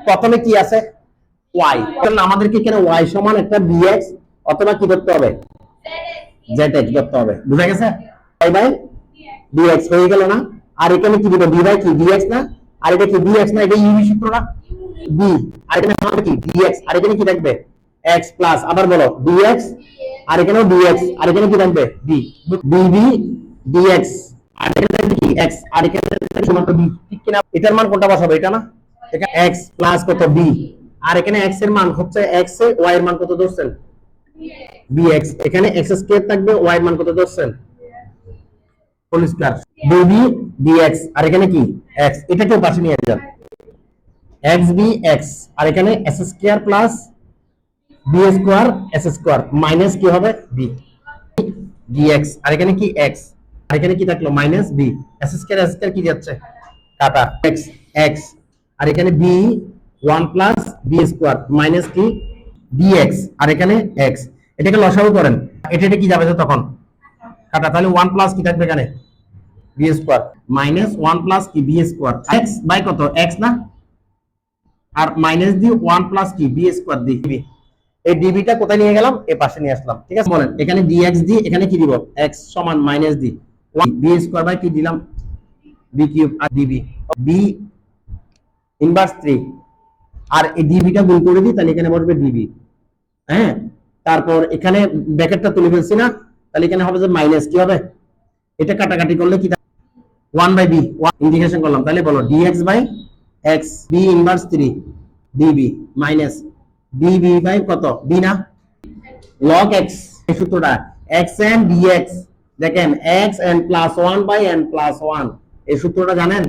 প্রথমে কি আছে y, কারণ আমাদেরকে এখানে y সমান একটা bx অথবা কি করতে হবে zx করতে হবে, বুঝা গেছে? y বাই dx হয়ে গেল না? আর এখানে কি দিব, b বাই কি dx না? আর এটা কি dx না, এটা u সূত্র না, b, আর এখানে হবে কি dx, আর এখানে কি থাকবে x প্লাস, আবার বলো dx, আর এখানেও dx, আর এখানে কি থাকবে b, db dx, আর এখানে থাকবে কি x, আর এখানে থাকবে সমান b, ঠিক কি না? এটার মান কোনটা বসাবো, এটা না? এখানে x প্লাস কত b, আর এখানে x এর মান হচ্ছে x এ y এর মান কত ধরছেন bx, এখানে x স্কয়ার থাকবে, y এর মান কত ধরছেন হোল স্কয়ার, db dx, আর এখানে কি x, এটাকে পাশে নিয়ে যান xb x, আর এখানে s square plus b square s square minus কি হবে b dx, আর এখানে কি x, আর এখানে কি থাকলো মাইনাস b, s স্কয়ার কি যাচ্ছে কাটা x x, আর এখানে b 1 plus b square minus কি dx, আর এখানে x, এটাকে লসাগু করেন, এটা কি যাবে তখন কাটা, তাহলে 1 প্লাস কি থাকবে এখানে b স্কয়ার মাইনাস 1 প্লাস কি b স্কয়ার x বাই কত x না, আর মাইনাস দি 1 প্লাস কি b স্কয়ার দি, এই db টা কোথায় নিয়ে গেলাম, এই পাশে নিয়ে আসলাম, ঠিক আছে? বলেন এখানে dx দি, এখানে কি দিব x সমান minus the 1 b square by কি দিলাম b কিউব, আর db b ইনভার্স 3, আর এই db টা গুণ করে দিই, তাহলে এখানে বসবে db, হ্যাঁ? তারপর এখানে ব্র্যাকেটটা তুলে ফেলছি না, তাহলে এখানে হবে যে মাইনাস কি হবে, এটা কাটাকাটি করলে কি 1 বাই b, ইন্টিগ্রেশন করলাম, তাহলে বলো dx by x b inverse 3 db minus db by কত b না log x, এই সূত্রটা x and dx, দেখেন x n plus 1 by n plus 1, এই সূত্রটা জানেন?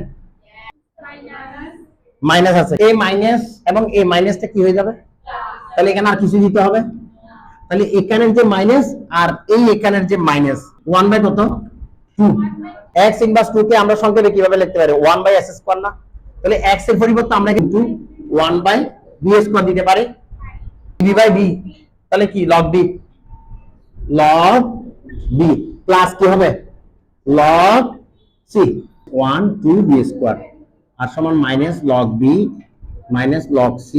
মাইনাস আছে, এই মাইনাস এবং এই মাইনাসটা কি হয়ে যাবে, তাহলে এখানে আর কিছু দিতে হবে, তাহলে এখানের যে মাইনাস আর এই এখানের যে মাইনাস 1 বাই কত 2, x ইনভার্স 2 কে আমরা সংক্ষেপে কিভাবে লিখতে পারি 1 বাই s স্কয়ার না, তাহলে x এর পরিবর্তে আমরা কিন্তু 1 বাই b স্কয়ার দিতে পারি, b বাই b, তাহলে কি log b প্লাস কি হবে log c 1 2 b স্কয়ার, আর সমান minus log b minus log c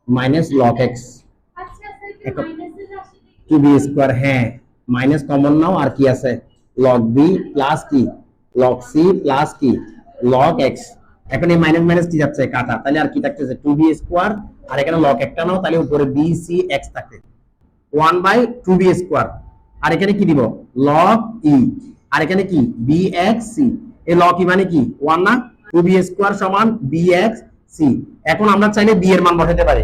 minus log x 2b square, হ্যাঁ মাইনাস কমন নাও, আর কি আছে log b প্লাস কি log c প্লাস কি log x, এখন এই মাইনাস মাইনাস কি যাচ্ছে কাটা, তাহলে আর কি থাকতেছে 2b স্কয়ার, আর এখানে log একটা নাও, তাহলে উপরে b c x থাকে 1 বাই 2b স্কয়ার, আর এখানে কি দিব log e, আর এখানে কি bx c, এই log e মানে কি 1 না, 2b স্কয়ার সমান bx c, এখন আমরা চাইলে b এর মান বসাতে পারি,